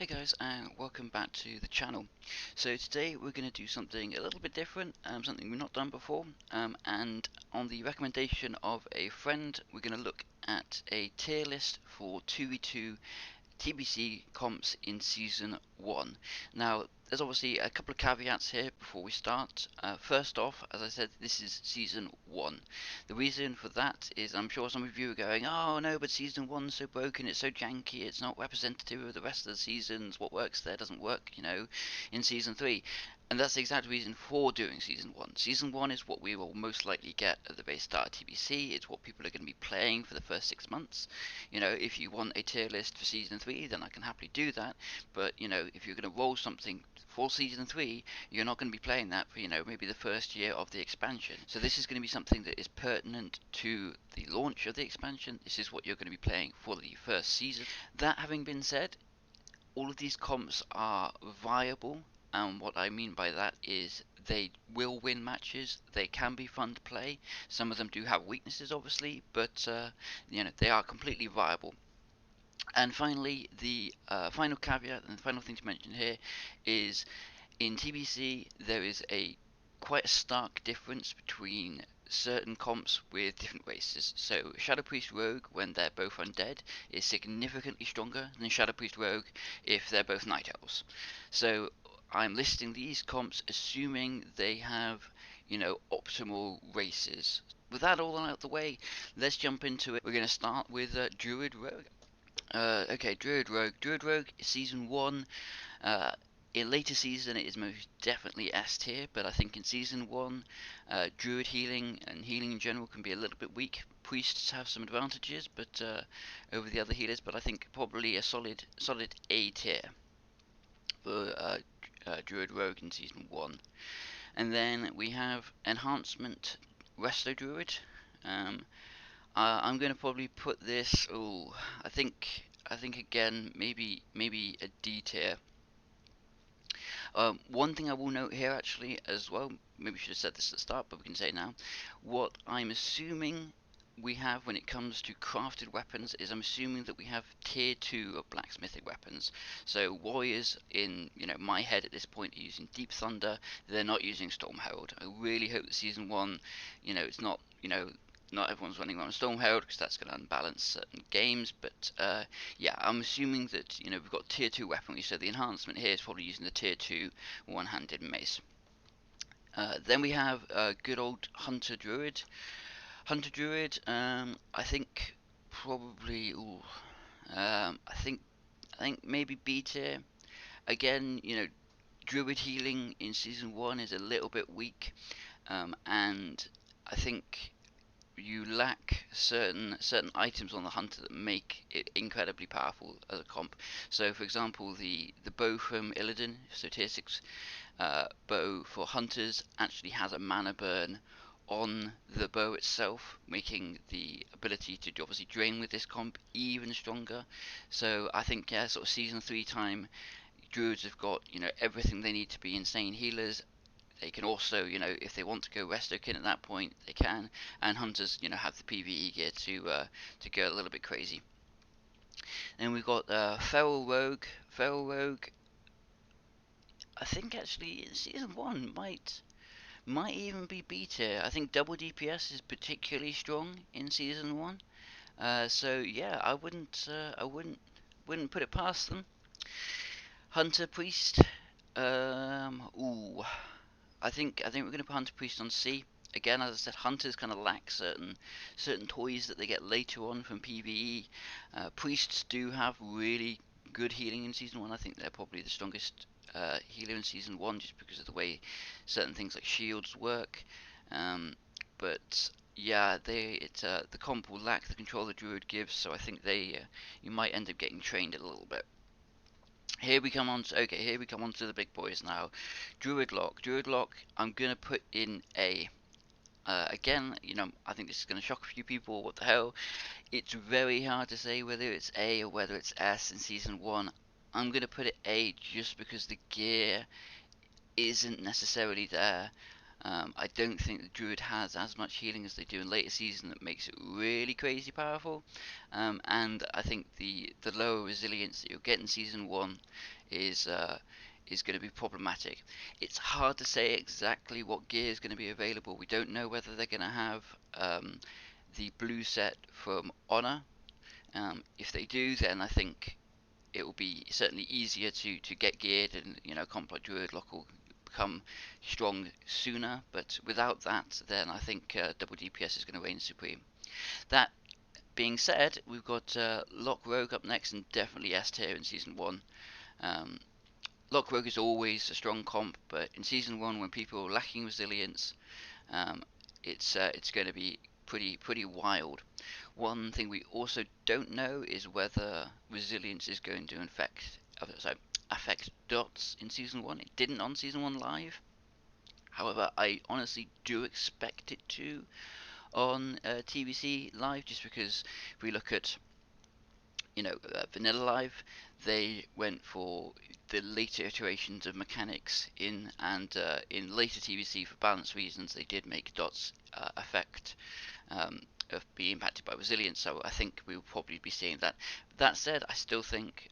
Hey guys, and welcome back to the channel. So today we're going to do something a little bit different, something we've not done before, and on the recommendation of a friend we're going to look at a tier list for 2v2 TBC comps in Season 1. Now, there's obviously a couple of caveats here before we start. First off, as I said, this is Season 1. The reason for that is I'm sure some of you are going, oh no, but Season 1's so broken, it's so janky, it's not representative of the rest of the seasons, what works there doesn't work, in Season 3. And that's the exact reason for doing Season 1. Season 1 is what we will most likely get at the very start of TBC. It's what people are going to be playing for the first 6 months. If you want a tier list for Season 3, then I can happily do that. But, if you're going to roll something for Season 3, you're not going to be playing that for, maybe the first year of the expansion. So this is going to be something that is pertinent to the launch of the expansion. This is what you're going to be playing for the first season. That having been said, all of these comps are viable. And what I mean by that is they will win matches, they can be fun to play, some of them do have weaknesses obviously, but they are completely viable. And finally, the final caveat and the final thing to mention here is in TBC there is quite a stark difference between certain comps with different races. So Shadow Priest Rogue, when they're both undead, is significantly stronger than Shadow Priest Rogue if they're both Night Elves. So I'm listing these comps assuming they have, optimal races. With that all out of the way, let's jump into it. We're going to start with Druid Rogue. Okay, Druid Rogue. Druid Rogue is Season 1. In later season it is most definitely S tier, but I think in Season 1, Druid healing and healing in general can be a little bit weak. Priests have some advantages but over the other healers, but I think probably a solid A tier for Druid Rogue in Season 1. And then we have Enhancement Resto Druid. I'm going to probably put this, I think again, maybe a D tier. One thing I will note here actually as well, maybe we should have said this at the start, but we can say it now. What I'm assuming we have when it comes to crafted weapons is I'm assuming that we have tier 2 of blacksmithing weapons. So warriors in my head at this point are using Deep Thunder, they're not using Storm Herald. I really hope that Season 1, it's not, not everyone's running around Storm Herald because that's going to unbalance certain games, but yeah, I'm assuming that we've got tier 2 weaponry, so the enhancement here is probably using the tier 2 one-handed mace. Then we have good old Hunter Druid. Hunter Druid, I think probably, I think maybe B tier. Again, Druid healing in Season 1 is a little bit weak, and I think you lack certain items on the hunter that make it incredibly powerful as a comp. So for example, the bow from Illidan, so tier 6 bow for hunters, actually has a mana burn on the bow itself, making the ability to obviously drain with this comp even stronger. So I think, yeah, sort of Season 3 time, druids have got everything they need to be insane healers. They can also, if they want to go Restokin at that point, they can, and hunters, have the PvE gear to go a little bit crazy. Then we've got Feral Rogue. Feral Rogue, I think actually in Season 1 might even be B tier. I think double DPS is particularly strong in Season 1. So yeah, I wouldn't put it past them. Hunter Priest. I think we're going to put Hunter Priest on C. Again, as I said, hunters kind of lack certain toys that they get later on from PvE. Priests do have really good healing in Season 1. I think they're probably the strongest healer in Season 1 just because of the way certain things like shields work. But yeah, the comp will lack the control the Druid gives, so I think you might end up getting trained a little bit. Here we come on to the big boys now. Druid Lock. I'm gonna put in A. Again, I think this is gonna shock a few people. What the hell? It's very hard to say whether it's A or whether it's S in Season 1. I'm gonna put it A just because the gear isn't necessarily there. I don't think the Druid has as much healing as they do in later season that makes it really crazy powerful. And I think the lower resilience that you'll get in season 1 is going to be problematic. It's hard to say exactly what gear is going to be available. We don't know whether they're going to have the blue set from Honor. If they do, then I think it will be certainly easier to get geared, and comp like Druid Lock will become strong sooner. But without that, then I think double DPS is going to reign supreme. That being said, we've got Lock Rogue up next, and definitely S tier in season 1. Lock Rogue is always a strong comp, but in season 1, when people are lacking resilience, um, it's going to be pretty wild. One thing we also don't know is whether resilience is going to affect dots in season 1. It didn't on season 1 live. However, I honestly do expect it to on TBC live, just because if we look at Vanilla Live, they went for the later iterations of mechanics in later TBC for balance reasons. They did make dots affect of being impacted by resilience, so I think we will probably be seeing that. That said, I still think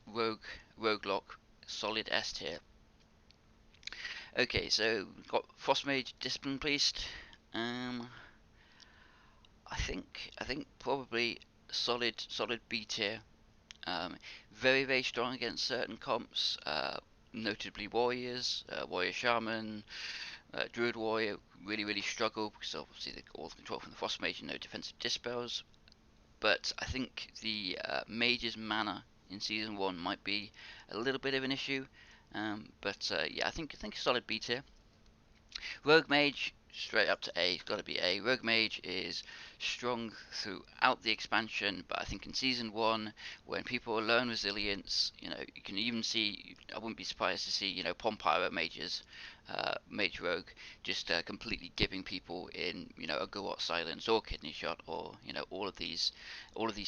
Rogue Lock solid S tier. Okay, so we've got Frost Mage, Discipline Priest. I think probably solid B tier. Very strong against certain comps, notably warriors, warrior shaman, Druid warrior really struggle because obviously they all control from the Frost Mage and no defensive dispels. But I think the Mage's mana in season 1 might be a little bit of an issue. Yeah, I think solid B tier. Rogue Mage, straight up to A, it's got to be A. Rogue Mage is strong throughout the expansion, but I think in season 1, when people learn resilience, you can even see, I wouldn't be surprised to see, Pompire mages, Mage Rogue, just completely giving people in, a Garrot Silence or Kidney Shot, or, all of these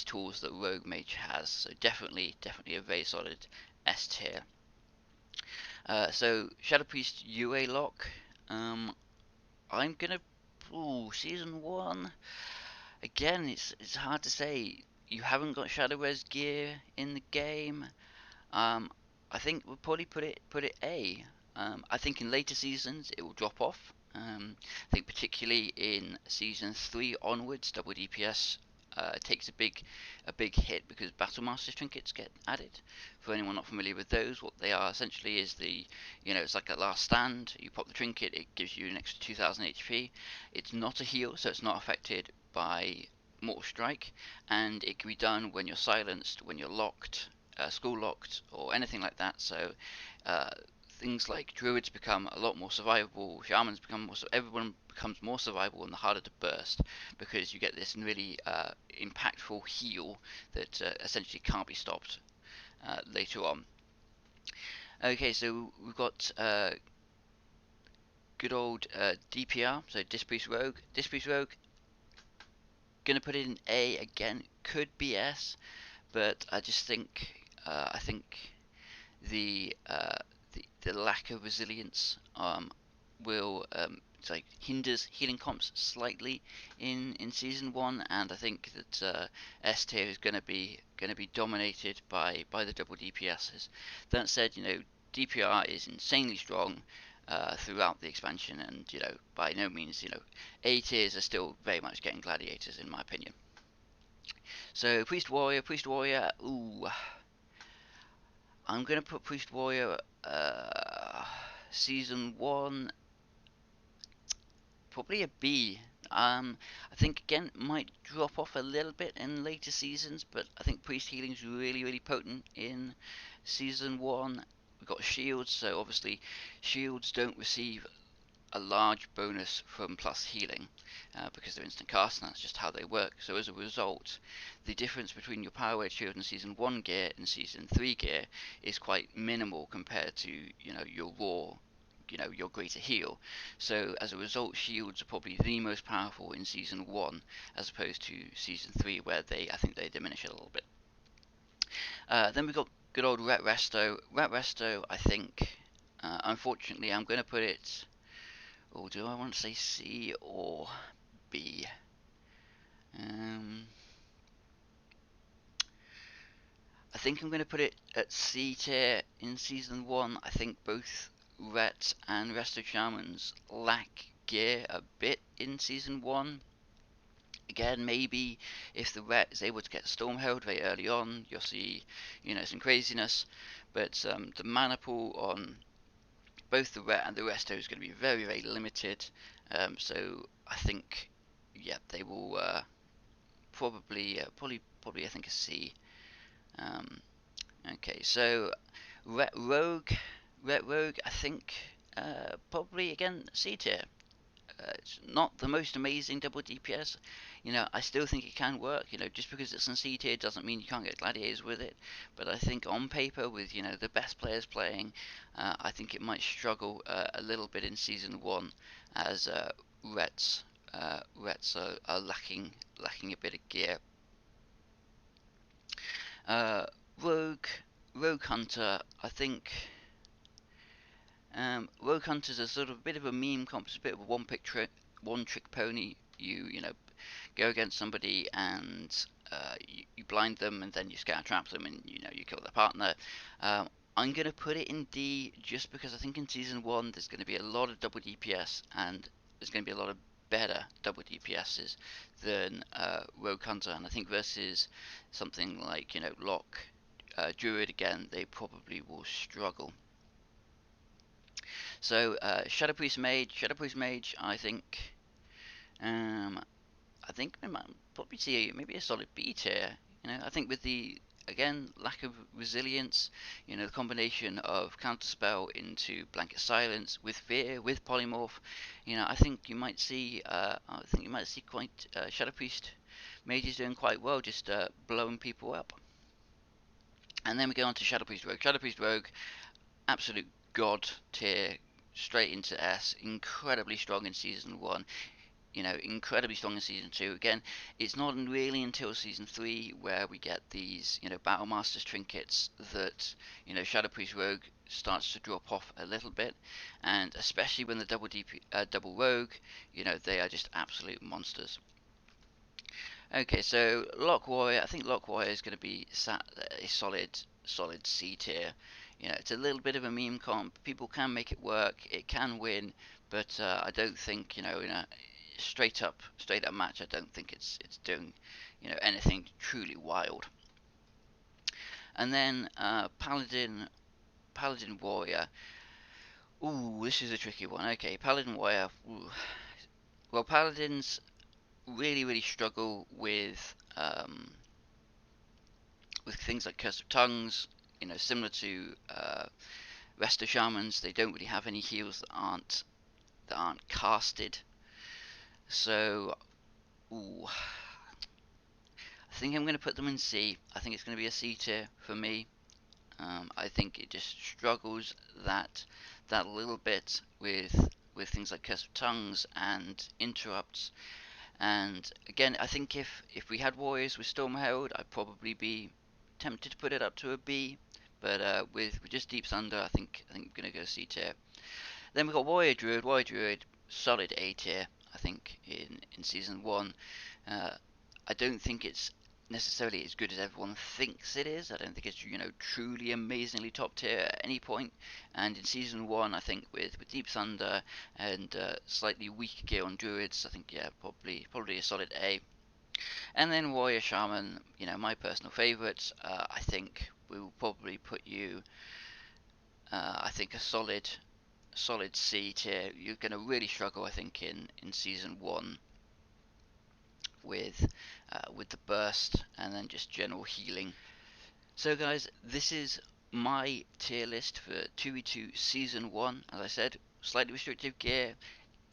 tools that Rogue Mage has. So definitely a very solid S tier. So Shadow Priest UA Lock. I'm gonna. Ooh, season 1. Again, it's hard to say. You haven't got Shadow Res gear in the game. I think we'll probably put it A. I think in later seasons it will drop off. I think particularly in season 3 onwards, double DPS takes a big hit because Battle Master trinkets get added. For anyone not familiar with those, what they are essentially is it's like a last stand. You pop the trinket, it gives you an extra 2000 HP. It's not a heal, so it's not affected by Mortal Strike, and it can be done when you're silenced, when you're locked, school locked, or anything like that. So things like Druids become a lot more survivable, Shamans become everyone becomes more survivable and harder to burst, because you get this really impactful heal that essentially can't be stopped later on. Okay, so we've got good old DPR, so Dispriest Rogue. Dispriest Rogue, gonna put it in A again, could be S, but I just think I think the lack of resilience will hinders healing comps slightly in season 1, and I think that S tier is going to be dominated by the double DPSs. That said, DPR is insanely strong throughout the expansion, and by no means, A tiers are still very much getting gladiators in my opinion. So Priest Warrior, ooh, I'm gonna put Priest Warrior season 1 probably a B. I think again might drop off a little bit in later seasons, but I think Priest Healing is really potent in season 1. We've got shields, so obviously shields don't receive a large bonus from plus healing because they're instant cast, and that's just how they work. So as a result, the difference between your power weight shield in season 1 gear and season 3 gear is quite minimal compared to your raw, your greater heal. So as a result, shields are probably the most powerful in season 1 as opposed to season 3, where I think they diminish a little bit. Then we've got good old Ret Resto. Ret Resto, I think, unfortunately, I'm going to put it Or do I want to say C or B? I think I'm going to put it at C tier in Season 1. I think both Ret and Resto Shamans lack gear a bit in Season 1. Again, maybe if the Ret is able to get Stormheld very early on, you'll see, some craziness. But the mana pool on both the Ret and the Resto is going to be very, very limited. So I think, yeah, they will probably, I think a C. Okay, so Rogue, I think probably again C tier. It's not the most amazing double DPS. I still think it can work. Just because it's in C tier doesn't mean you can't get gladiators with it. But I think on paper, with the best players playing, I think it might struggle a little bit in season 1, as Rets are lacking a bit of gear. Rogue Hunter, I think. Rogue Hunter's a sort of a bit of a meme comp. It's a bit of a one trick pony. You go against somebody and you blind them, and then you scatter trap them, and you kill their partner. I'm gonna put it in D just because I think in season 1 there's gonna be a lot of double DPS, and there's gonna be a lot of better double DPSs than Rogue Hunter, and I think versus something like Lock, Druid again, they probably will struggle. So Shadow Priest Mage, I think we might probably see maybe a solid B tier. I think with the again lack of resilience, the combination of counterspell into blanket silence with fear with polymorph, I think you might see quite Shadow Priest Mage is doing quite well, just blowing people up. And then we go on to Shadow Priest Rogue. Shadow Priest Rogue, absolute god tier, straight into S. Incredibly strong in season 1. Incredibly strong in season 2. Again, it's not really until season 3 where we get these, Battle Masters trinkets that, Shadow Priest Rogue starts to drop off a little bit, and especially when the double Rogue, they are just absolute monsters. Okay, so Lock Warrior, I think Lock Warrior is going to be a solid C tier. It's a little bit of a meme comp. People can make it work. It can win, but I don't think in a straight up match, I don't think it's doing anything truly wild. And then Paladin Warrior. Ooh, this is a tricky one. Okay, Paladin Warrior. Ooh. Well, Paladins really struggle with things like Curse of Tongues. Similar to Resto Shamans, they don't really have any heals that aren't casted. So, ooh, I think I'm going to put them in C. I think it's going to be a C tier for me. I think it just struggles that little bit with things like Curse of Tongues and interrupts. And again, I think if we had Warriors with Stormheld, I'd probably be tempted to put it up to a B. But with just Deep Thunder, I think we're gonna go C tier. Then we've got Warrior Druid, solid A tier. I think in season 1. I don't think it's necessarily as good as everyone thinks it is. I don't think it's truly amazingly top tier at any point. And in season 1, I think with Deep Thunder and slightly weaker gear on Druids, I think probably a solid A. And then Warrior Shaman, my personal favourites. I think we will probably put you. I think a solid C tier. You're going to really struggle, I think, in season 1 with the burst and then just general healing. So guys, this is my tier list for 2v2 season 1. As I said, slightly restrictive gear,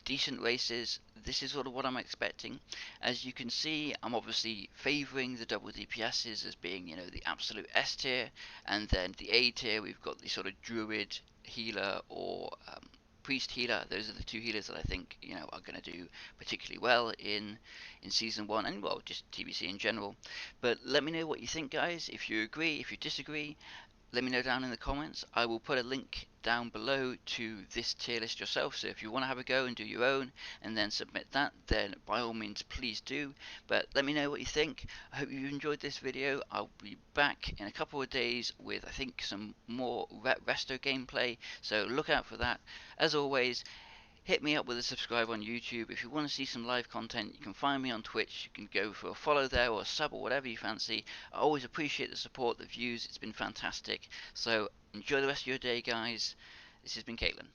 decent races. This is sort of what I'm expecting. As you can see, I'm obviously favouring the double DPSs as being the absolute S tier, and then the A tier we've got the sort of Druid healer or Priest healer. Those are the two healers that I think are going to do particularly well in season 1, and well, just TBC in general. But let me know what you think, guys. If you agree, if you disagree, let me know down in the comments. I will put a link down below to this tier list yourself. So if you want to have a go and do your own and then submit that, then by all means please do. But let me know what you think. I hope you enjoyed this video. I'll be back in a couple of days with, I think, some more resto gameplay, so look out for that. As always, hit me up with a subscribe on YouTube. If you want to see some live content, you can find me on Twitch. You can go for a follow there or a sub or whatever you fancy. I always appreciate the support, the views. It's been fantastic. So enjoy the rest of your day, guys. This has been Caitlin.